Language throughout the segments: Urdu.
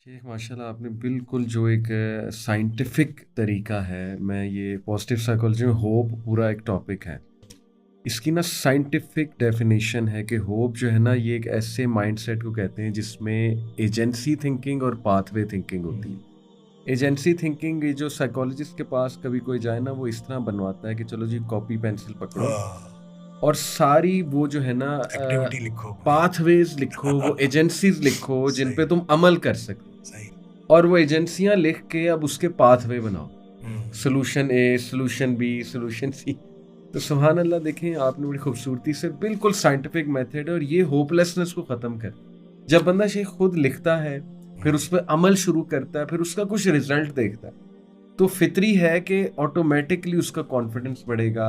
جی، ماشاء اللہ آپ نے بالکل جو ایک سائنٹیفک طریقہ ہے، میں یہ پازیٹیو سائیکالوجی میں ہوپ پورا ایک ٹاپک ہے۔ اس کی نا سائنٹیفک ڈیفینیشن ہے کہ ہوپ جو ہے نا یہ ایک ایسے مائنڈ سیٹ کو کہتے ہیں جس میں ایجنسی تھنکنگ اور پاتھ وے تھنکنگ ہوتی ہے۔ ایجنسی تھنکنگ یہ جو سائیکالوجسٹ کے پاس کبھی کوئی جائے نا وہ اس طرح بنواتا ہے کہ چلو جی کاپی پینسل پکڑو اور ساری وہ جو ہے نا ایکٹیویٹی لکھو پاتھ ویز لکھو، وہ ایجنسیز لکھو جن پہ تم عمل کر سکتے، صحیح اور وہ ایجنسیاں لکھ کے اب اس کے پاتھ وے بناؤ، solution A, solution B, solution C. تو سبحان اللہ، دیکھیں آپ نے بڑی خوبصورتی سے بالکل سائنٹیفک میتھڈ ہے اور یہ ہوپ لیسنس کو ختم کر، جب بندہ شیخ خود لکھتا ہے پھر اس پہ عمل شروع کرتا ہے پھر اس کا کچھ ریزلٹ دیکھتا ہے تو فطری ہے کہ آٹومیٹکلی اس کا کانفیڈنس بڑھے گا،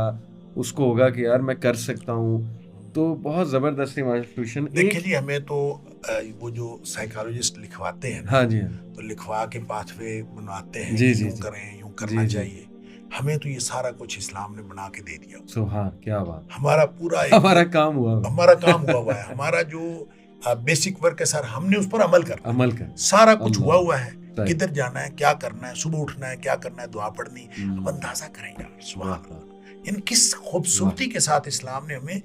اس کو ہوگا کہ یار میں کر سکتا ہوں۔ تو بہت زبردست سولوشن دیکھیں ایک۔ جی، ہمیں تو وہ جو سائیکالوجسٹ لکھواتے ہیں نا، ہاں جی، تو لکھوا کے پاتھ وے بنواتے ہیں جی کہ جی یوں جی کریں، یوں جی کرنا جی، چاہیے۔ ہمیں تو یہ سارا کچھ اسلام نے بنا کے دے دیا۔ سبحان، کیا بات، ہمارا پورا ہمارا کام ہوا، ہمارا کام ہوا ہے، ہمارا جو بیسک ورک ہے سر، ہم نے اس پر عمل کرنا، عمل کر سارا کچھ اللہ ہوا ہے۔ صحیح۔ کدھر جانا ہے، کیا کرنا ہے، صبح اٹھنا ہے، کیا کرنا ہے، دعا پڑھنی، اب اندازہ کریں یار، سبحان اللہ، یعنی کس خوبصورتی کے ساتھ اسلام نے ہمیں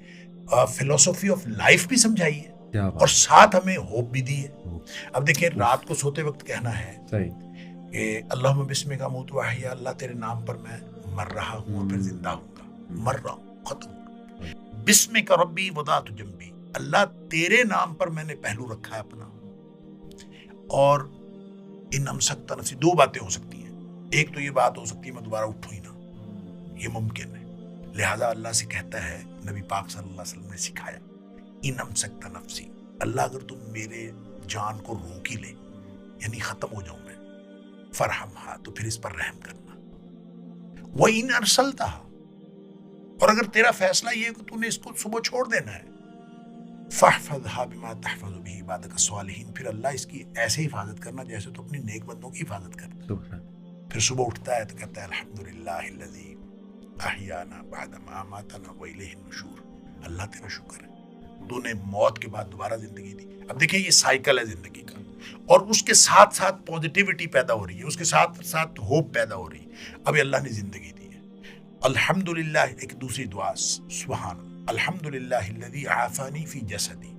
فلسفی آف لائف بھی سمجھائی ہے اور ساتھ ہمیں ہوپ بھی دی ہے۔ اب دیکھیں، رات کو سوتے وقت کہنا ہے کہ اللہم بسمک اموت واحیا، اللہ تیرے نام پر میں مر رہا ہوں اور پھر زندہ ہوں گا، مر رہا ہوں، ختم ہوں گا۔ بسمک ربی وضعت جنبی، اللہ تیرے نام پر میں نے پہلو رکھا ہے اپنا۔ اور ان امسکت نفسی، دو باتیں ہو سکتی ہیں، ایک تو یہ بات ہو سکتی ہے میں دوبارہ اٹھوں ہی نہ، یہ ممکن ہے، لہٰذا اللہ سے کہتا ہے، نبی پاک صلی اللہ علیہ وسلم نے سکھایا، ان امسکت نفسی، اللہ اگر تم میرے جان کو روک ہی لے، یعنی ختم ہو جاؤں میں، فرحمہا، تو پھر اس پر رحم کرنا، وَإِنْ أَرْسَلْتَهَا، اور اگر تیرا فیصلہ یہ ہے کہ تو نے اس کو صبح چھوڑ دینا ہے، فَاحْفَظْهَا بِمَا تَحْفَظُ بِهِ عِبَادَكَ الصَّالِحِينَ، پھر اللہ اس کی ایسے حفاظت کرنا جیسے تو اپنی نیک بندوں کی حفاظت کرنا۔ پھر صبح اٹھتا ہے تو کہتا ہے الحمدللہ الذی احیانا بعد ما اماتنا والیہ النشور، اللہ تیرا شکر ہے تو نے موت کے بعد دوبارہ زندگی دی۔ اب دیکھیں یہ سائیکل ہے زندگی کا، اور اس کے ساتھ ساتھ پازیٹیوٹی پیدا ہو رہی ہے، اس کے ساتھ ساتھ ہوپ پیدا ہو رہی ہے۔ اب اللہ نے زندگی دی ہے، الحمدللہ ایک دوسری دعا، سبحان الحمدللہ الذی عافانی فی جسدی،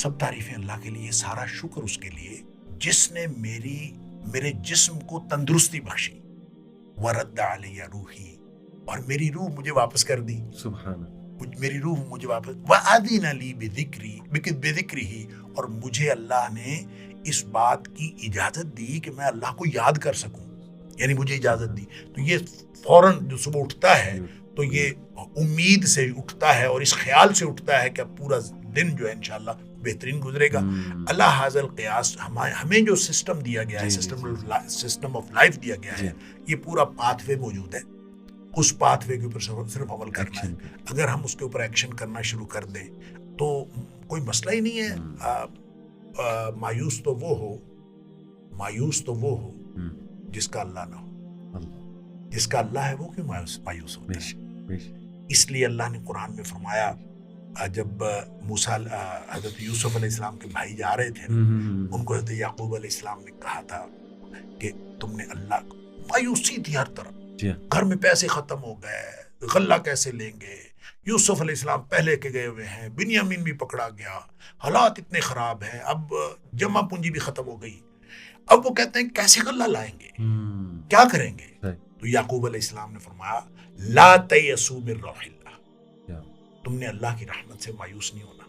سب تعریفیں اللہ کے لیے، سارا شکر اس کے لیے جس نے میرے جسم کو تندرستی بخشی، ورد علی روحی، اور میری روح مجھے واپس کر دی، سبحان، میری روح مجھے واپس، وَأَذِنَ لِي بِذِكْرِهِ، اور مجھے اللہ نے اس بات کی اجازت دی کہ میں اللہ کو یاد کر سکوں، یعنی مجھے اجازت دی۔ تو یہ فوراً جو صبح اٹھتا ہے تو یہ امید سے اٹھتا ہے اور اس خیال سے اٹھتا ہے کہ اب پورا دن جو ہے انشاءاللہ بہترین گزرے گا۔ اللہ حاضر قیاس، ہمیں جو سسٹم دیا گیا ہے، سسٹم آف لائف دیا گیا ہے، یہ پورا پاتھ وے موجود ہے، اس پاتھ وے کے اوپر صرف عمل کرنا ہے۔ اگر ہم اس کے اوپر ایکشن کرنا شروع کر دیں تو کوئی مسئلہ ہی نہیں ہے۔ مایوس تو وہ ہو جس کا اللہ نہ ہو، جس کا اللہ ہے وہ کیوں مایوس ہوتا ہے؟ اس لیے اللہ نے قرآن میں فرمایا، جب موسیٰ حضرت یوسف علیہ السلام کے بھائی جا رہے تھے ان کو حضرت یعقوب علیہ السلام نے کہا تھا کہ تم نے اللہ، مایوسی تھی ہر طرف، گھر میں پیسے ختم ہو گئے، غلہ کیسے لیں گے، یوسف علیہ السلام پہلے کے گئے ہوئے ہیں، بنیامین بھی پکڑا گیا، حالات اتنے خراب ہیں، اب جمع پونجی بھی ختم ہو گئی، اب وہ کہتے ہیں کیسے غلہ لائیں گے، کیا کریں گے؟ تو یعقوب علیہ السلام نے فرمایا لا تیأسوا من روح اللہ، تم نے اللہ کی رحمت سے مایوس نہیں ہونا،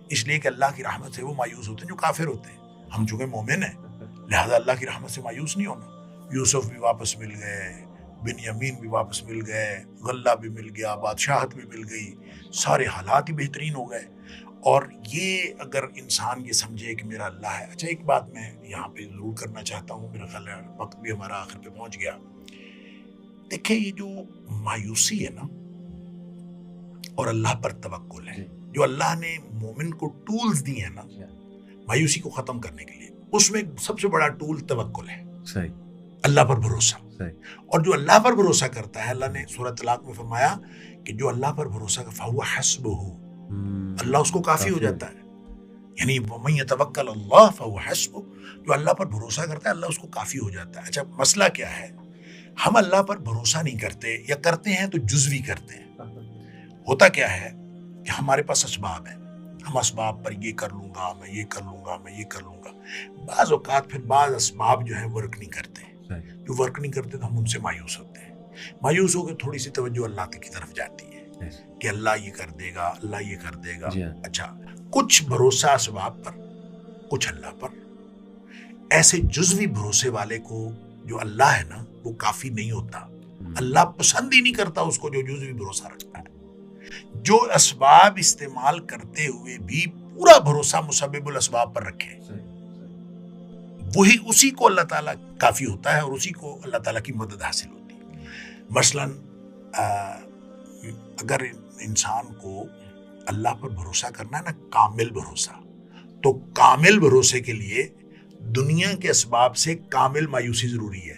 اس لیے کہ اللہ کی رحمت سے وہ مایوس ہوتے ہیں جو کافر ہوتے ہیں، ہم چونکہ مومن ہیں لہذا اللہ کی رحمت سے مایوس نہیں ہونا۔ یوسف بھی واپس مل گئے، بنیامین بھی واپس مل گئے، غلہ بھی مل گیا، بادشاہت بھی مل گئی، سارے حالات ہی بہترین ہو گئے۔ اور یہ اگر انسان یہ سمجھے کہ میرا اللہ ہے۔ اچھا، ایک بات میں یہاں پہ ضرور کرنا چاہتا ہوں، میرا خیال ہے وقت بھی ہمارا آخر پہ پہنچ گیا۔ دیکھیں یہ جو مایوسی ہے نا اور اللہ پر توکل ہے، جو اللہ نے مومن کو ٹولز دی ہیں نا مایوسی کو ختم کرنے کے لیے، اس میں سب سے بڑا ٹول توکل ہے، صحیح، اللہ پر بھروسہ، صحیح۔ اور جو اللہ پر بھروسہ کرتا ہے، اللہ نے سورۃ طلاق میں فرمایا کہ جو اللہ پر بھروسہ کرتا فَهُوَ حَسْبُهُ، اللہ اس کو کافی ہو جاتا ہے۔ یعنی وَمَن يَتَوَكَّلَ اللَّهَ فَهُوَ حَسْبُهُ، جو اللہ پر بھروسہ کرتا ہے اللہ اس کو کافی ہو جاتا ہے۔ اچھا مسئلہ کیا ہے، ہم اللہ پر بھروسہ نہیں کرتے، یا کرتے ہیں تو جزوی کرتے ہیں۔ ہوتا کیا ہے کہ ہمارے پاس اسباب ہیں، ہم اسباب پر یہ کر لوں گا، میں یہ کر لوں گا، میں یہ کر لوں گا۔ بعض اوقات پھر بعض اسباب جو ہیں ورک نہیں کرتے، جو ورک نہیں کرتے تو ہم ان سے مایوس ہوتے ہیں۔ مایوس ہو کے تھوڑی سی توجہ اللہ کی طرف جاتی ہے کہ اللہ یہ کر دے گا، اللہ یہ کر دے گا۔ اچھا کچھ بھروسہ اسباب پر، کچھ اللہ پر۔ ایسے جزوی بھروسے والے کو جو اللہ ہے نا وہ کافی نہیں ہوتا، اللہ پسند ہی نہیں کرتا اس کو جو جزوی بھروسہ رکھتا ہے۔ جو اسباب استعمال کرتے ہوئے بھی پورا بھروسہ مسبب الاسباب پر رکھے، وہی اسی کو اللہ تعالیٰ کافی ہوتا ہے اور اسی کو اللہ تعالیٰ کی مدد حاصل ہوتی ہے۔ مثلاً اگر انسان کو اللہ پر بھروسہ کرنا ہے نا، کامل بھروسہ، تو کامل بھروسے کے لیے دنیا کے اسباب سے کامل مایوسی ضروری ہے۔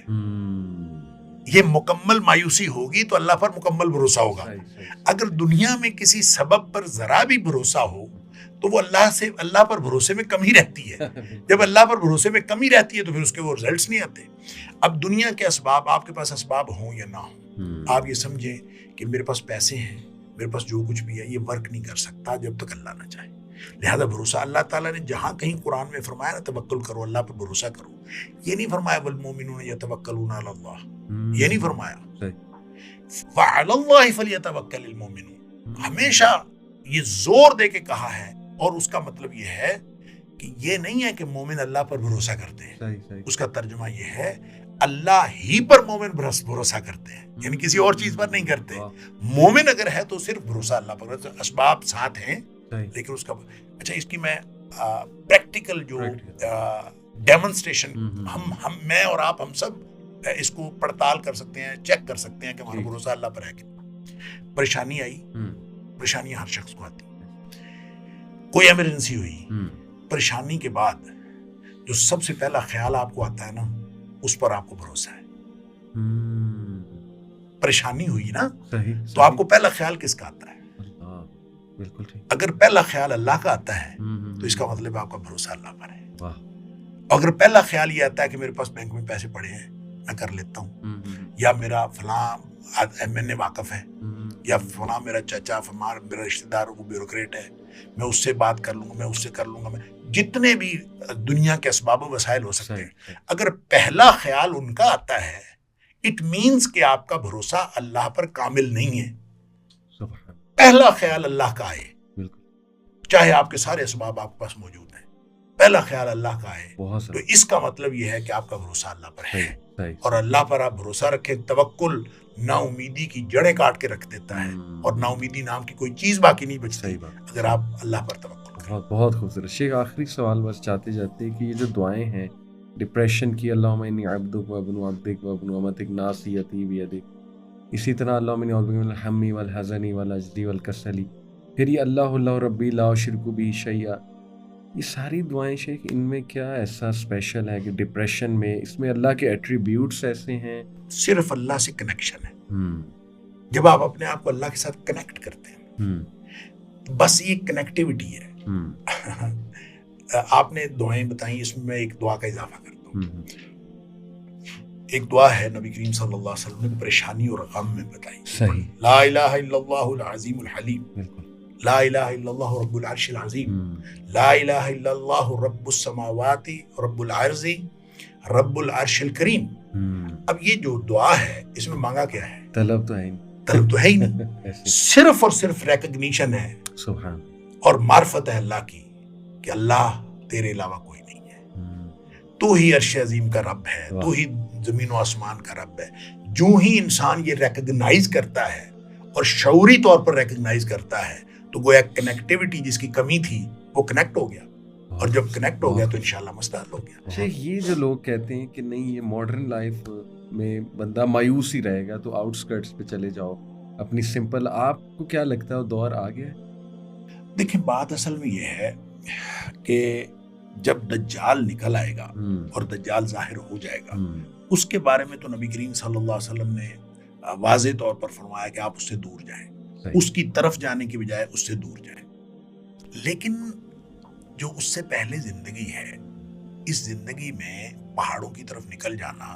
یہ مکمل مایوسی ہوگی تو اللہ پر مکمل بھروسہ ہوگا۔ اگر دنیا میں کسی سبب پر ذرا بھی بھروسہ ہو تو وہ اللہ پر بھروسے میں کمی رہتی ہے۔ جب اللہ پر بھروسے میں کمی رہتی ہے تو پھر اس کے وہ رزلٹس نہیں آتے۔ اب دنیا کے اسباب، آپ کے پاس اسباب ہوں یا نہ ہوں، آپ یہ سمجھیں کہ میرے پاس پیسے ہیں، میرے پاس جو کچھ بھی ہے، یہ ورک نہیں کر سکتا جب تک اللہ نہ چاہے۔ لہذا بھروسہ، اللہ تعالیٰ نے جہاں کہیں قرآن میں فرمایا نا توکل کرو، اللہ پر بھروسہ کرو، یہ نہیں فرمایا والمؤمنون یتوکلون علی اللہ، یہ نہیں فرمایا وعلی اللہ فلیتوکل المؤمنون۔ ہمیشہ یہ زور دے کے کہا ہے، اور اس کا مطلب یہ ہے کہ یہ نہیں ہے کہ مومن اللہ پر بھروسہ کرتے ہیں، اس کا ترجمہ یہ ہے اللہ ہی پر مومن بھروسہ کرتے ہیں، یعنی کسی اور چیز پر نہیں کرتے۔ مومن اگر ہے تو صرف بھروسہ اللہ پر، اسباب ساتھ ہیں لیکن اس کا۔ اچھا اس کی میں پریکٹیکل جو ڈیمونسٹریشن، میں اور آپ، ہم سب اس کو پڑتال کر سکتے ہیں، چیک کر سکتے ہیں کہ ہمارا بھروسہ اللہ پر ہے کہ نہیں۔ پریشانی آئی، پریشانی ہر شخص کو آتی، کوئی ایمرجنسی ہوئی، پریشانی کے بعد جو سب سے پہلا خیال آپ کو آتا ہے نا، اس پر آپ کو بھروسہ ہے۔ پریشانی ہوئی نا تو آپ کو پہلا خیال کس کا آتا ہے؟ بالکل ٹھیک۔ اگر پہلا خیال اللہ کا آتا ہے تو اس کا مطلب آپ کا بھروسہ اللہ پر ہے۔ اگر پہلا خیال یہ آتا ہے کہ میرے پاس بینک میں پیسے پڑے ہیں، میں کر لیتا ہوں، یا میرا فلاں MN واقف ہے، یا فلاں میرا چچا، میرا رشتہ دار وہ بیوروکریٹ ہے، میں اس سے بات کر لوں گا، میں اس سے کر لوں گا، میں جتنے بھی دنیا کے اسباب و وسائل ہو سکتے ہیں، اگر پہلا خیال ان کا آتا ہے اٹ مینس کہ آپ کا بھروسہ اللہ پر کامل نہیں ہے۔ پہلا خیال اللہ کا آئے، چاہے آپ کے سارے اسباب آپ کے پاس موجود ہیں، پہلا خیال اللہ کا آئے تو اس کا مطلب یہ ہے کہ آپ کا بھروسہ اللہ پر ہے۔ اور اللہ پر آپ بھروسہ رکھیں، توکل نا امیدی کی جڑیں کاٹ کے رکھ دیتا ہے، اور نا امیدی نام کی کوئی چیز باقی نہیں بچتی اگر آپ اللہ پر توکل کریں۔ بہت خوبصورت شیخ، آخری سوال بس چاہتے جاتے کہ یہ جو دعائیں ہیں ڈپریشن کی، اللہم انی عبدک وابن عبدک وابن امتک ناصیتی بیدک، اسی طرح اللہم انی اعوذ بک من الہم والحزن والعجز والکسل، پھر یہ اللہ ربی لا اشرک بہ شیئا، یہ ساری دعائیں شیخ، ان میں کیا ایسا اسپیشل ہے کہ ڈپریشن میں اس میں اللہ کے ایٹریبیوٹس ایسے ہیں؟ صرف اللہ سے کنیکشن ہے۔ جب آپ اپنے آپ کو اللہ کے ساتھ کنیکٹ کرتے ہیں، بس یہ کنیکٹیوٹی ہے۔ آپ نے دعائیں بتائیں، اس میں ایک دعا کا اضافہ کرتا ہوں۔ ایک دعا ہے نبی کریم صلی اللہ علیہ وسلم نے پریشانی اور غم میں بتائی، لا الہ الا اللہ العظیم الحلیم، لا الہ الا اللہ رب العرش العظیم، لا الہ الا اللہ رب السماوات رب العرض رب العرش الکریم۔ اب یہ جو دعا ہے اس میں مانگا کیا ہے؟ طلب تو ہے ہی نہیں، صرف اور صرف ریکگنیشن ہے سبحان اور معرفت ہے اللہ کی کہ اللہ تیرے علاوہ کوئی نہیں ہے، تو ہی عرش عظیم کا رب ہے، تو ہی زمین و آسمان کا رب ہے۔ جو ہی انسان یہ ریکگنائز کرتا ہے اور شعوری طور پر ریکگنائز کرتا ہے تو گویا کنیکٹیوٹی جس کی کمی تھی وہ کنیکٹ ہو گیا، اور جب کنیکٹ ہو گیا تو انشاءاللہ مسئلہ حل ہو گیا۔ شیخ یہ جو لوگ کہتے ہیں کہ نہیں یہ ماڈرن لائف میں بندہ مایوس ہی رہے گا تو آؤٹ اسکرٹس پہ چلے جاؤ اپنی سمپل، آپ کو کیا لگتا ہے وہ دور آ گیا ہے؟ دیکھیں بات اصل میں یہ ہے کہ جب دجال نکل آئے گا اور دجال ظاہر ہو جائے گا، اس کے بارے میں تو نبی کریم صلی اللہ علیہ وسلم نے واضح طور پر فرمایا کہ آپ اس سے دور جائیں، اس کی طرف جانے کی بجائے اس سے دور جائیں۔ لیکن جو اس سے پہلے زندگی ہے، اس زندگی میں پہاڑوں کی طرف نکل جانا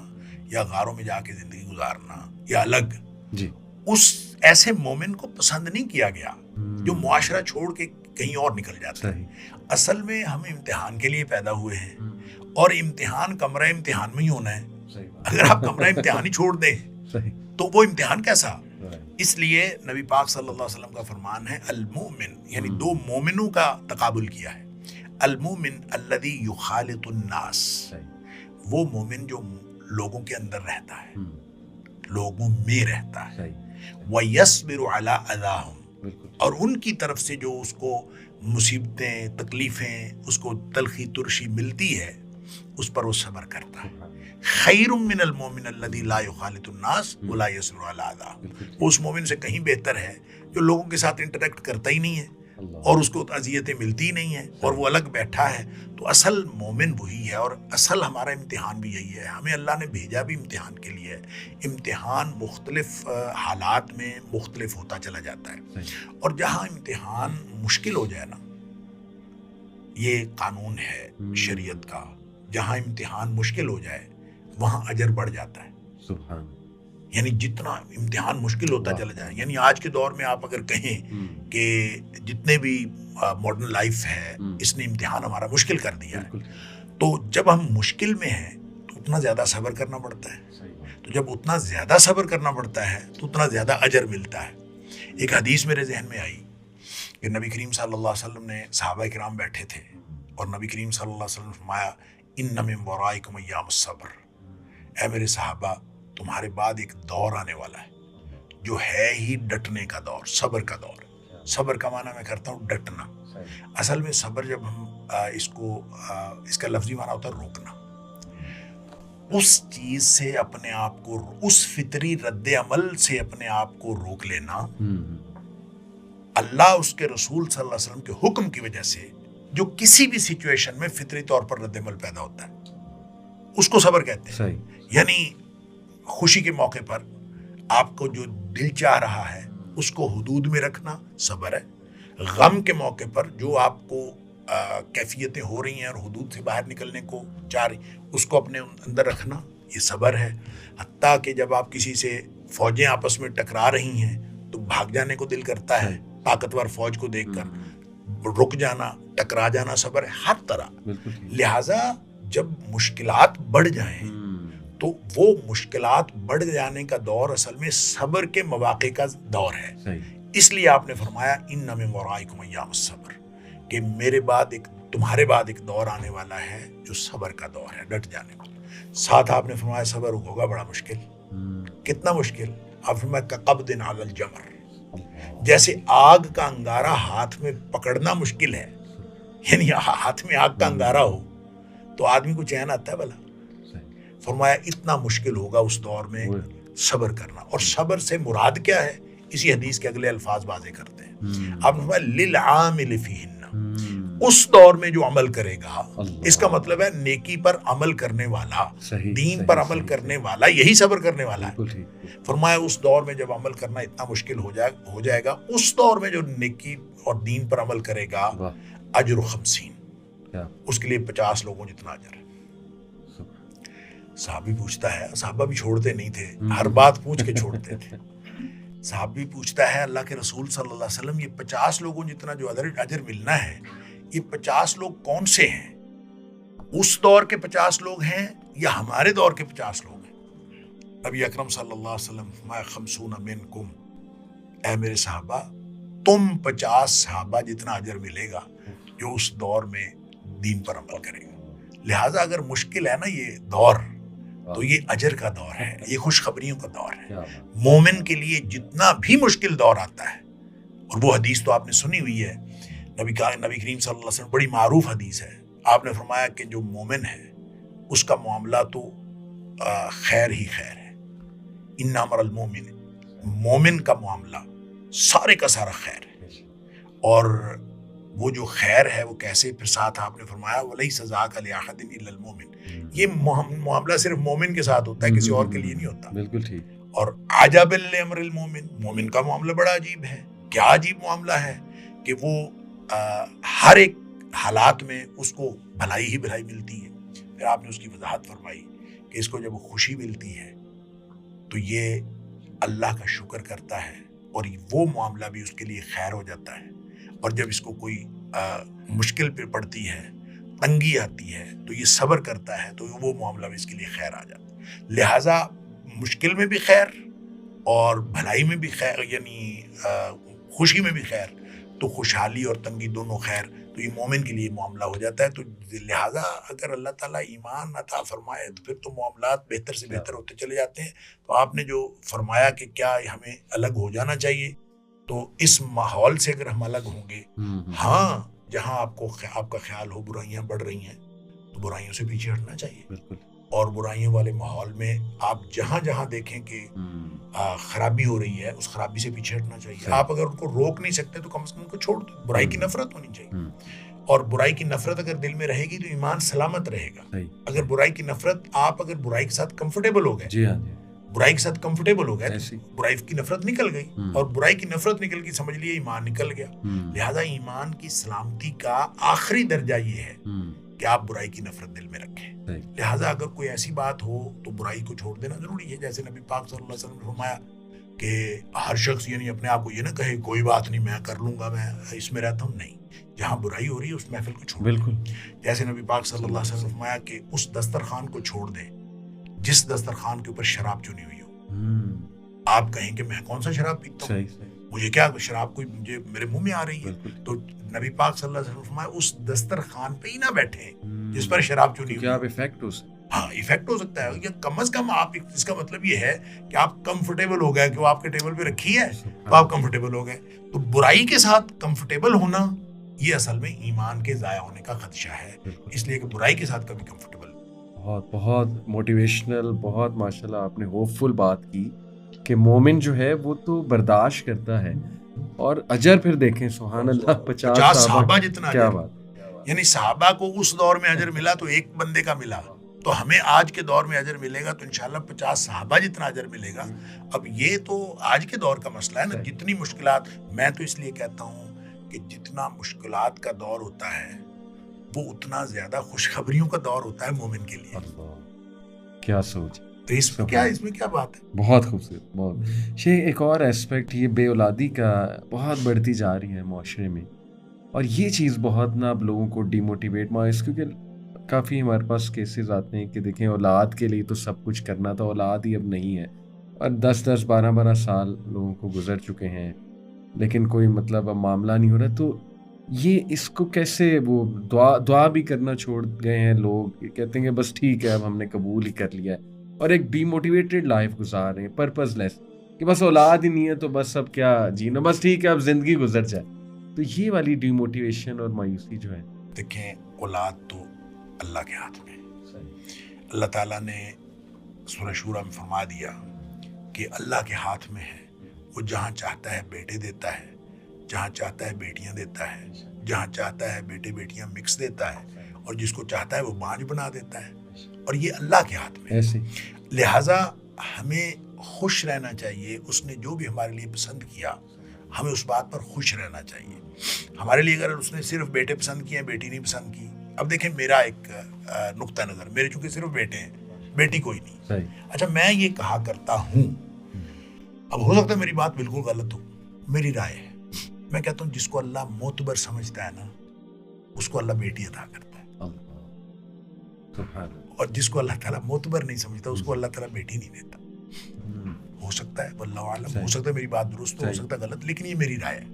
یا غاروں میں جا کے زندگی گزارنا یا الگ، جی اس ایسے مومن کو پسند نہیں کیا گیا جو معاشرہ چھوڑ کے کہیں اور نکل جاتا ہے. اصل میں ہم امتحان کے لیے پیدا ہوئے ہیں اور امتحان کمرہ امتحان میں ہی ہونا ہے. اگر آپ کمرہ امتحان ہی چھوڑ دیں تو وہ امتحان کیسا؟ اس لیے نبی پاک صلی اللہ علیہ وسلم کا فرمان ہے المومن، یعنی دو مومنوں کا تقابل کیا ہے. المومن الذی یخالط الناس، وہ مومن جو لوگوں کے اندر رہتا ہے، لوگوں میں رہتا ہے. وَيَصْبِرُ عَلَىٰ أَذَاهُمْ، اور ان کی طرف سے جو اس کو مصیبتیں تکلیفیں اس کو تلخی ترشی ملتی ہے اس پر وہ صبر کرتا ہے. خیر من المومن الذی لا یخالط الناس ولا یصبر علی اذاہم، وہ اس مومن سے کہیں بہتر ہے جو لوگوں کے ساتھ انٹریکٹ کرتا ہی نہیں ہے اور اس کو اذیتیں ملتی نہیں ہیں اور وہ الگ بیٹھا ہے. تو اصل مومن وہی ہے، اور اصل ہمارا امتحان بھی یہی ہے. ہمیں اللہ نے بھیجا بھی امتحان کے لیے. امتحان مختلف حالات میں مختلف ہوتا چلا جاتا ہے، اور جہاں امتحان مشکل ہو جائے نا، یہ قانون ہے شریعت کا، جہاں امتحان مشکل ہو جائے وہاں اجر بڑھ جاتا ہے. سبحان، یعنی جتنا امتحان مشکل ہوتا چلا جائے، یعنی آج کے دور میں آپ اگر کہیں کہ جتنے بھی ماڈرن لائف ہے اس نے امتحان ہمارا مشکل کر دیا ہے، تو جب ہم مشکل میں ہیں تو اتنا زیادہ صبر کرنا پڑتا ہے. تو جب اتنا زیادہ صبر کرنا پڑتا ہے تو اتنا زیادہ اجر ملتا ہے. ایک حدیث میرے ذہن میں آئی کہ نبی کریم صلی اللہ علیہ وسلم نے صحابہ کرام بیٹھے تھے اور نبی کریم صلی اللہ علیہ وسلم نے فرمایا ان من ورائکم ایام الصبر، اے میرے صحابہ تمہارے بعد ایک دور آنے والا ہے جو ہے ہی ڈٹنے کا دور، صبر کا دور. صبر کا معنی میں کرتا ہوں ڈٹنا. اصل میں صبر جب ہم اس کا لفظی معنی ہوتا ہے روکنا، اس چیز سے اپنے آپ کو، اس فطری رد عمل سے اپنے آپ کو روک لینا. اللہ اس کے رسول صلی اللہ علیہ وسلم کے حکم کی وجہ سے جو کسی بھی سچویشن میں فطری طور پر رد عمل پیدا ہوتا ہے اس کو صبر کہتے ہیں. یعنی خوشی کے موقع پر آپ کو جو دل چاہ رہا ہے اس کو حدود میں رکھنا صبر ہے. غم کے موقع پر جو آپ کو کیفیتیں ہو رہی ہیں اور حدود سے باہر نکلنے کو چاہ رہی اس کو اپنے اندر رکھنا یہ صبر ہے. حتیٰ کہ جب آپ کسی سے فوجیں آپس میں ٹکرا رہی ہیں تو بھاگ جانے کو دل کرتا ہے، طاقتور فوج کو دیکھ کر رک جانا، ٹکرا جانا صبر ہے ہر طرح. لہٰذا جب مشکلات بڑھ جائیں تو وہ مشکلات بڑھ جانے کا دور اصل میں صبر کے مواقع کا دور ہے. اس لیے آپ نے فرمایا ان من ورائکم ایام الصبر، کہ میرے بعد تمہارے بعد ایک دور آنے والا ہے جو صبر کا دور ہے، ڈٹ جانے والا. ساتھ آپ نے فرمایا صبر ہوگا بڑا مشکل. کتنا مشکل؟ آپ فرمایا کقبض علی الجمر، جیسے آگ کا انگارہ ہاتھ میں پکڑنا مشکل ہے. یعنی ہاتھ میں آگ کا انگارہ ہو تو آدمی کو چین آتا ہے بھلا. فرمایا اتنا مشکل ہوگا اس دور میں صبر کرنا. اور صبر سے مراد کیا ہے اسی حدیث کے اگلے الفاظ واضح کرتے ہیں. آپ نے فرمایا للعامل فیہن، اس دور میں جو عمل کرے گا، اس کا مطلب ہے نیکی پر عمل کرنے والا، دین پر عمل کرنے والا، یہی صبر کرنے والا ہے. فرمایا اس دور میں جب عمل کرنا اتنا مشکل ہو جائے گا، اس دور میں جو نیکی اور دین پر عمل کرے گا اجر 50، اس کے لیے 50 لوگوں جتنا اجر ہے. صحابی پوچھتا ہے، صحابہ بھی چھوڑتے نہیں تھے، ہر بات پوچھ کے چھوڑتے تھے. صحابی پوچھتا ہے اللہ کے رسول صلی اللہ علیہ وسلم یہ 50 لوگوں جتنا جو اجر ملنا ہے، یہ 50 لوگ کون سے ہیں؟ اس دور کے 50 لوگ ہیں یا ہمارے دور کے 50 لوگ ہیں؟ نبی اکرم صلی اللہ علیہ وسلم فرمایا 50 منکم، اے میرے صحابہ تم 50 صحابہ جتنا اجر ملے گا جو اس دور میں دین پر عمل کرے گا. لہٰذا اگر مشکل ہے نا یہ دور، تو یہ اجر کا دور ہے، یہ خوشخبریوں کا دور ہے. مومن کے لیے جتنا بھی مشکل دور آتا ہے، اور وہ حدیث تو آپ نے سنی ہوئی ہے، نبی کریم صلی اللہ علیہ وسلم بڑی معروف حدیث ہے. آپ نے فرمایا کہ جو مومن ہے اس کا معاملہ تو خیر ہی خیر ہے. ان امر المومن، مومن کا معاملہ سارے کا سارا خیر ہے. اور وہ جو خیر ہے وہ کیسے؟ پھر ساتھ آپ نے فرمایا وَلَيْسَ ذَاكَ لِأَحَدٍ إِلَّا الْمُؤْمِنِ، یہ معاملہ صرف مومن کے ساتھ ہوتا ہے، کسی اور کے لیے نہیں ہوتا. بالکل ٹھیک. اور عَجَبًا لِأَمْرِ الْمُؤْمِنِ، مومن کا معاملہ بڑا عجیب ہے. کیا عجیب معاملہ ہے کہ وہ ہر ایک حالات میں اس کو بھلائی ہی بھلائی ملتی ہے. پھر آپ نے اس کی وضاحت فرمائی کہ اس کو جب خوشی ملتی ہے تو یہ اللہ کا شکر کرتا ہے اور وہ معاملہ بھی اس کے لیے خیر ہو جاتا ہے. اور جب اس کو کوئی مشکل پہ پڑتی ہے، تنگی آتی ہے، تو یہ صبر کرتا ہے تو وہ معاملہ بھی اس کے لیے خیر آ جاتا ہے. لہٰذا مشکل میں بھی خیر اور بھلائی میں بھی خیر، یعنی خوشی میں بھی خیر، تو خوشحالی اور تنگی دونوں خیر، تو یہ مومن کے لیے معاملہ ہو جاتا ہے. تو لہٰذا اگر اللہ تعالیٰ ایمان عطا فرمائے تو پھر تو معاملات بہتر سے بہتر ہوتے چلے جاتے ہیں. تو آپ نے جو فرمایا کہ کیا ہمیں الگ ہو جانا چاہیے، تو اس ماحول سے اگر ہم الگ ہوں گے، ہاں جہاں آپ کا خیال ہو برائیاں بڑھ رہی ہیں تو برائیوں سے پیچھے ہٹنا چاہیے. اور برائیوں والے ماحول میں آپ جہاں جہاں دیکھیں کہ خرابی ہو رہی ہے، اس خرابی سے پیچھے ہٹنا چاہیے. آپ اگر ان کو روک نہیں سکتے تو کم سے کم ان کو چھوڑ دو. برائی کی نفرت ہونی چاہیے، اور برائی کی نفرت اگر دل میں رہے گی تو ایمان سلامت رہے گا. اگر برائی کی نفرت، آپ اگر برائی کے ساتھ کمفرٹیبل ہو گئے، برائی کے ساتھ کمفرٹیبل ہو گئے، برائی کی نفرت نکل گئی، اور برائی کی نفرت نکل گئی سمجھ لیے ایمان نکل گیا. لہذا ایمان کی سلامتی کا آخری درجہ یہ ہے کہ آپ برائی کی نفرت دل میں رکھیں. لہذا اگر کوئی ایسی بات ہو تو برائی کو چھوڑ دینا ضروری ہے. جیسے نبی پاک صلی اللہ علیہ وسلم نے فرمایا کہ ہر شخص یعنی اپنے آپ کو یہ نہ کہے کوئی بات نہیں میں کر لوں گا، میں اس میں رہتا ہوں. نہیں، جہاں برائی ہو رہی ہے اس محفل کو چھوڑ. بالکل جیسے نبی پاک صلی اللہ علیہ وسلم نے فرمایا کہ اس دسترخوان کو چھوڑ دیں جس دسترخوان کے اوپر شراب چنی ہوئی ہو. آپ کہیں کہ میں کون سا شراب پیتا ہوں، مجھے کیا شراب کوئی مجھے میرے منہ میں آ رہی ہے. تو نبی پاک صلی اللہ علیہ وسلم نے فرمایا اس دسترخوان پہ ہی نہ بیٹھے جس پر شراب چنی ہوئی. ہاں ایفیکٹ ہو سکتا ہے، یا کم از کم آپ، اس کا مطلب یہ ہے کہ آپ کمفرٹیبل ہو گئے کہ وہ آپ کے ٹیبل پہ رکھی ہے تو آپ کمفرٹیبل ہو گئے. تو برائی کے ساتھ کمفرٹیبل ہونا یہ اصل میں ایمان کے ضائع ہونے کا خدشہ ہے. اس لیے کہ برائی کے ساتھ کبھی کمفرٹیبل. بہت بہت موٹیویشنل، بہت ماشاءاللہ آپ نے ہوپ فل بات کی کہ مومن جو ہے وہ تو برداشت کرتا ہے، اور اجر پھر دیکھیں سبحان اللہ 50 صحابہ جتنا کیا بات. یعنی صحابہ کو اس دور میں اجر ملا تو ایک بندے کا ملا، تو ہمیں آج کے دور میں اجر ملے گا تو انشاءاللہ 50 صحابہ جتنا اجر ملے گا. اب یہ تو آج کے دور کا مسئلہ ہے نا. جتنی مشکلات، میں تو اس لیے کہتا ہوں کہ جتنا مشکلات کا دور ہوتا ہے وہ اتنا زیادہ خوشخبریوں کا دور ہوتا ہے مومن کے لیے. کیا سوچ، تو اس میں کیا بات ہے. بہت خوبصورت. بہت شیخ، ایک اور ایسپیکٹ یہ بے اولادی کا بہت بڑھتی جا رہی ہے معاشرے میں، اور یہ چیز بہت نا اب لوگوں کو ڈی موٹیویٹ مائز، کیونکہ کافی ہمارے پاس کیسز آتے ہیں کہ دیکھیں اولاد کے لیے تو سب کچھ کرنا تھا، اولاد ہی اب نہیں ہے، اور 10 12 سال لوگوں کو گزر چکے ہیں لیکن کوئی مطلب اب معاملہ نہیں ہو رہا. تو یہ اس کو کیسے وہ دعا بھی کرنا چھوڑ گئے ہیں لوگ، کہتے ہیں کہ بس ٹھیک ہے اب ہم نے قبول ہی کر لیا ہے، اور ایک ڈی موٹیویٹڈ لائف گزار رہے ہیں، پرپز لیس، کہ بس اولاد ہی نہیں ہے تو بس اب کیا جینا، بس ٹھیک ہے اب زندگی گزر جائے. تو یہ والی ڈی موٹیویشن اور مایوسی جو ہے، دیکھیں اولاد تو اللہ کے ہاتھ میں. اللہ تعالیٰ نے سورہ شورى میں فرما دیا کہ اللہ کے ہاتھ میں ہے، وہ جہاں چاہتا ہے بیٹے دیتا ہے، جہاں چاہتا ہے بیٹیاں دیتا ہے، جہاں چاہتا ہے بیٹے بیٹیاں مکس دیتا ہے، اور جس کو چاہتا ہے وہ بانج بنا دیتا ہے، اور یہ اللہ کے ہاتھ میں ہے. لہٰذا ہمیں خوش رہنا چاہیے. اس نے جو بھی ہمارے لیے پسند کیا ہمیں اس بات پر خوش رہنا چاہیے. ہمارے لیے اگر اس نے صرف بیٹے پسند کیے ہیں، بیٹی نہیں پسند کی. اب دیکھیں میرا ایک نقطہ نظر، میرے چونکہ صرف بیٹے ہیں، بیٹی کوئی نہیں. اچھا میں یہ کہا کرتا ہوں، اب ہو سکتا ہے میری بات بالکل غلط ہو، میری رائے ہے، میں کہتا ہوں جس کو اللہ معتبر سمجھتا ہے نا اس کو اللہ بیٹی عطا کرتا ہے، اور جس کو اللہ تعالیٰ معتبر نہیں سمجھتا اس کو اللہ تعالیٰ بیٹی نہیں دیتا. ہو سکتا ہے واللہ عالم، ہو سکتا ہے میری بات درست ہو سکتا ہے غلط، لیکن یہ میری رائے ہے.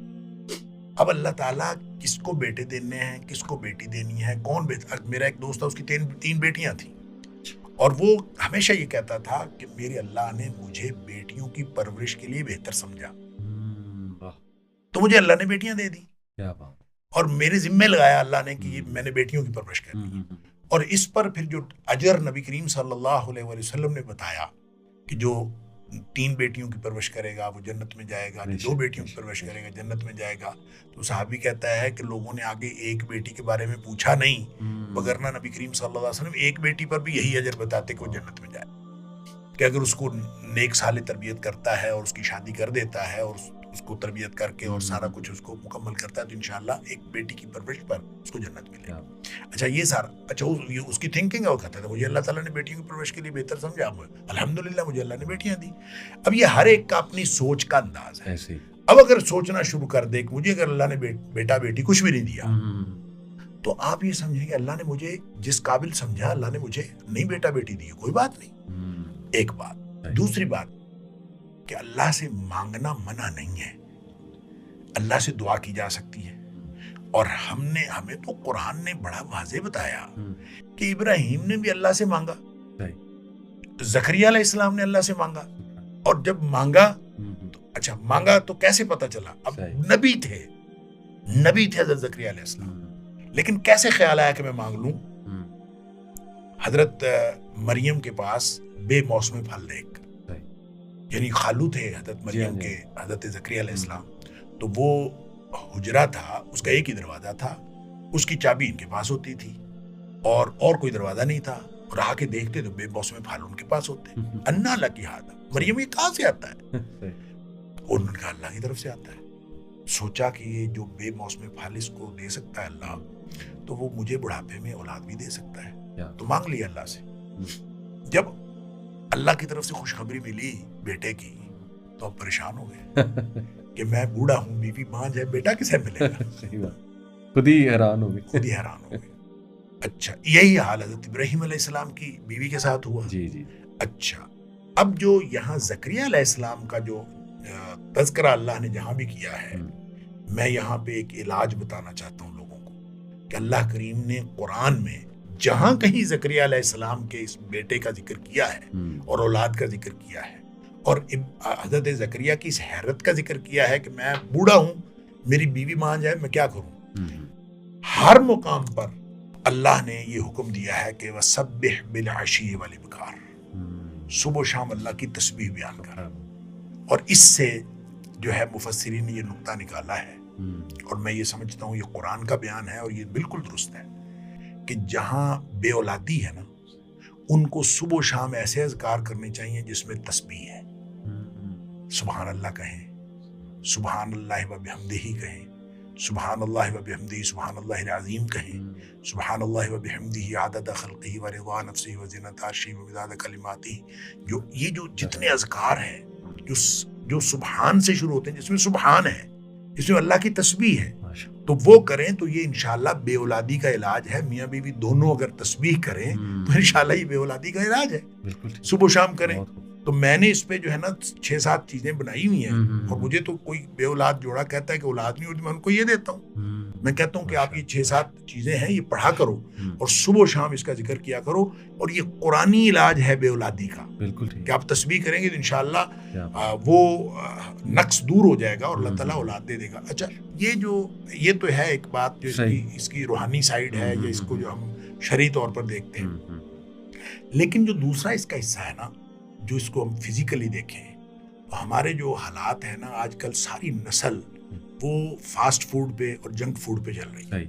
اب اللہ تعالیٰ کس کو بیٹے دینے ہیں، کس کو بیٹی دینی ہے، کون میرا ایک دوست تھا اس کی 3 بیٹیاں تھیں، اور وہ ہمیشہ یہ کہتا تھا کہ میرے اللہ نے مجھے بیٹیوں کی پرورش کے لیے بہتر سمجھا تو مجھے اللہ نے بیٹیاں دے دی، اور میرے ذمے لگایا اللہ نے کہ میں نے بیٹیوں کی پرورش کرنی ہے. اور اس پر پھر جو اجر نبی کریم صلی اللہ علیہ وسلم نے بتایا کہ جو 3 بیٹیوں کی پرورش کرے گا وہ جنت میں جائے گا، جو 2 بیٹیوں کی پرورش کرے گا جنت میں جائے گا. تو صحابی کہتا ہے کہ لوگوں نے آگے ایک بیٹی کے بارے میں پوچھا نہیں، وگرنہ نبی کریم صلی اللہ علیہ وسلم ایک بیٹی پر بھی یہی اجر بتاتے کہ وہ جنت میں جائے، کہ اگر اس کو نیک صالح تربیت کرتا ہے اور اس کی شادی کر دیتا ہے اور اس کو تربیت کر کے اور سارا کچھ اس کو مکمل کرتا ہے تو انشاءاللہ ایک بیٹی کی پرورش پر اس کو جنت ملے. اچھا یہ سارا اس کی تھنکنگ ہے. وہ کہتا تھا مجھے اللہ تعالیٰ نے بیٹیوں کی پرورش کے لیے بہتر سمجھا, الحمدللہ مجھے اللہ نے بیٹیاں دی. اب یہ ہر ایک کا اپنی سوچ کا انداز ہے. اب اگر سوچنا شروع کر دے کہ مجھے اگر اللہ نے بیٹا بیٹی کچھ بھی نہیں دیا تو آپ یہ سمجھیں کہ اللہ نے مجھے جس قابل سمجھا اللہ نے مجھے نہیں بیٹا بیٹی دی, کوئی بات نہیں. ایک بات. دوسری بات کہ اللہ سے مانگنا منع نہیں ہے, اللہ سے دعا کی جا سکتی ہے. اور ہمیں تو قرآن نے بڑا واضح بتایا کہ ابراہیم نے بھی اللہ سے مانگا, زکریا علیہ السلام نے اللہ سے مانگا, اور جب مانگا تو اچھا مانگا تو کیسے پتا چلا؟ اب نبی تھے حضرت زکریا علیہ السلام, لیکن کیسے خیال آیا کہ میں مانگ لوں؟ حضرت مریم کے پاس بے موسم پھل دیکھ, یعنی خالو تھے حضرت مریم کے حضرت زکریا علیہ السلام, تو وہ حجرہ تھا, اس کا ایک ہی دروازہ تھا, اس کی چابی ان کے پاس ہوتی تھی اور کوئی دروازہ نہیں تھا, اور آ کے دیکھتے تو بے موسم پھل ان کے پاس ہوتے. انا لکی ہادہ, مریم یہ کہاں سے آتا ہے؟ انہوں نے کہا اللہ کی طرف سے آتا ہے. سوچا کہ یہ جو بے موسم پھل اس کو دے سکتا ہے اللہ, تو وہ مجھے بڑھاپے میں اولاد بھی دے سکتا ہے, تو مانگ لیا اللہ سے. جب اللہ کی طرف سے خوشخبری ملی بیٹے کی تو اب پریشان ہو گئے کہ میں بوڑھا ہوں, بیوی بانجھ ہے, بیٹا کسے ملے گا؟ خود ہی حیران ہو گئے. اچھا یہی حال حضرت ابراہیم علیہ السلام کی بیوی کے ساتھ ہوا. اچھا اب جو یہاں زکریا علیہ السلام کا جو تذکرہ اللہ نے جہاں بھی کیا ہے, میں یہاں پہ ایک علاج بتانا چاہتا ہوں لوگوں کو کہ اللہ کریم نے قرآن میں جہاں کہیں زکریا علیہ السلام کے اس بیٹے کا ذکر کیا ہے اور اولاد کا ذکر کیا ہے, اور حضرت زکریا کی اس حیرت کا ذکر کیا ہے کہ میں بوڑھا ہوں, میری بیوی مان جائے, میں کیا کروں, ہر مقام پر اللہ نے یہ حکم دیا ہے کہ وَسَبِّحْ بِالْعَشِيِّ وَالْإِبْكَارِ, صبح و شام اللہ کی تسبیح بیان کر. اور اس سے جو ہے مفسرین نے یہ نقطہ نکالا ہے, اور میں یہ سمجھتا ہوں یہ قرآن کا بیان ہے اور یہ بالکل درست ہے, کہ جہاں بے اولادی ہے نا, ان کو صبح و شام ایسے اذکار کرنے چاہیے جس میں تسبیح ہے. سبحان اللہ کہیں, سبحان اللہ و بحمدہ کہیں, سبحان اللہ و بحمدہ سبحان اللہ العظیم کہیں, سبحان اللہ و بحمدہ عدد خلقہ و رضا نفسہ و زنۃ عرشہ و مداد کلماتہ. یہ جو جتنے اذکار ہیں جو سبحان سے شروع ہوتے ہیں, جس میں سبحان ہے, جس میں اللہ کی تسبیح ہے, تو وہ کریں تو یہ انشاءاللہ بے اولادی کا علاج ہے. میاں بیوی دونوں اگر تسبیح کریں تو انشاءاللہ یہ بے اولادی کا علاج ہے. صبح و شام کریں. تو میں نے اس پہ جو ہے نا 6-7 چیزیں بنائی ہوئی ہیں, اور مجھے تو کوئی بے اولاد جوڑا کہتا ہے کہ اولاد نہیں ہوتی, میں ان کو یہ دیتا ہوں. میں کہتا ہوں کہ آپ یہ 6-7 چیزیں ہیں, یہ پڑھا کرو اور صبح و شام اس کا ذکر کیا کرو, اور یہ قرآنی علاج ہے بے اولادی کا. کہ آپ تسبیح کریں گے تو انشاءاللہ وہ نقص دور ہو جائے گا اور اللہ تعالیٰ اولاد دے دے گا. اچھا یہ تو ہے ایک بات جو اس کی روحانی سائیڈ ہے, یا اس کو جو ہم شرعی طور پر دیکھتے ہیں. لیکن جو دوسرا اس کا حصہ ہے نا, جو اس کو ہم فزیکلی دیکھیں, تو ہمارے جو حالات ہیں نا آج کل, ساری نسل وہ فاسٹ فوڈ پہ اور جنک فوڈ پہ چل رہی ہے.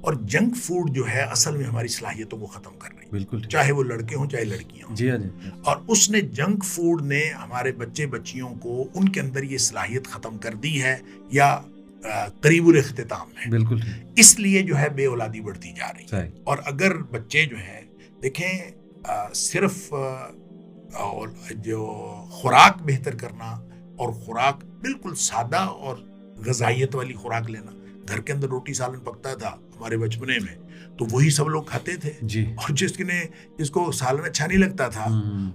اور جنک فوڈ جو ہے اصل میں ہماری صلاحیتوں کو ختم کر رہی ہے, چاہے وہ لڑکے ہوں چاہے لڑکیاں ہوں. اور اس نے جنک فوڈ نے ہمارے بچے بچیوں کو ان کے اندر یہ صلاحیت ختم کر دی ہے, یا قریب الاختتام ہے. اس لیے جو ہے بے اولادی بڑھتی جا رہی ہے. اور اگر بچے جو ہیں دیکھیں, صرف اور جو خوراک بہتر کرنا, اور خوراک بالکل سادہ اور غذائیت والی خوراک لینا. گھر کے اندر روٹی سالن پکتا تھا ہمارے بچپنے میں, تو وہی سب لوگ کھاتے تھے. اور جس کو سالن اچھا نہیں لگتا تھا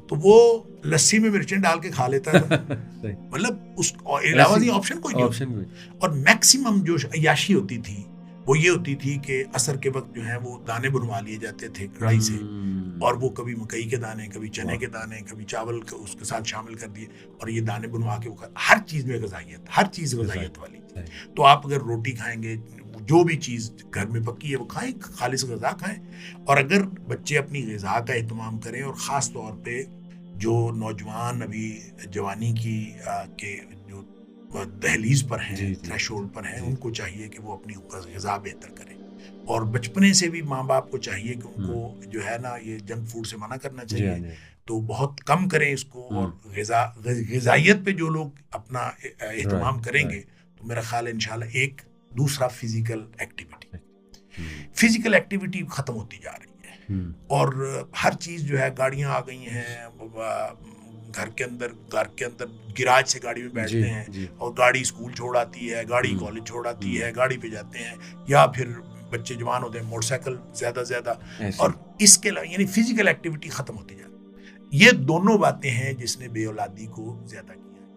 تو وہ لسی میں مرچیں ڈال کے کھا لیتا تھا. مطلب اس علاوہ آپشن کوئی نہیں. اور میکسیمم جو عیاشی ہوتی تھی وہ یہ ہوتی تھی کہ عصر کے وقت جو ہے وہ دانے بنوا لیے جاتے تھے کڑھائی سے, اور وہ کبھی مکئی کے دانے, کبھی چنے کے دانے, کبھی چاول اس کے ساتھ شامل کر دیے, اور یہ دانے بنوا کے ہر چیز میں غذائیت, ہر چیز غذائیت والی. تو آپ اگر روٹی کھائیں گے, جو بھی چیز گھر میں پکی ہے وہ کھائیں, خالص غذا کھائیں. اور اگر بچے اپنی غذا کا اہتمام کریں, اور خاص طور پہ جو نوجوان ابھی جوانی کی کے جو دہلیز پر ہیں, تھریش ہولڈ پر ہیں, ان کو چاہیے کہ وہ اپنی غذا بہتر کریں. اور بچپنے سے بھی ماں باپ کو چاہیے کہ ان کو جو ہے نا یہ جنک فوڈ سے منع کرنا چاہیے، تو بہت کم کریں اس کو، اور غذائیت پہ جو لوگ اپنا اہتمام کریں گے تو میرا خیال ہے انشاءاللہ ایک دوسرا فزیکل ایکٹیویٹی ختم ہوتی جا رہی ہے، اور ہر چیز جو ہے، گاڑیاں آ گئی ہیں، گھر کے اندر گراج سے گاڑی میں بیٹھتے ہیں اور گاڑی اسکول چھوڑ آتی ہے، گاڑی کالج چھوڑ آتی ہے، گاڑی پہ جاتے ہیں، یا پھر بچے جوان ہوتے ہیں موٹر سائیکل زیادہ اور اس کے علاوہ یعنی فزیکل ایکٹیویٹی ختم ہوتی جاتی ہے۔ یہ دونوں باتیں ہیں جس نے بے اولادی کو زیادہ کی۔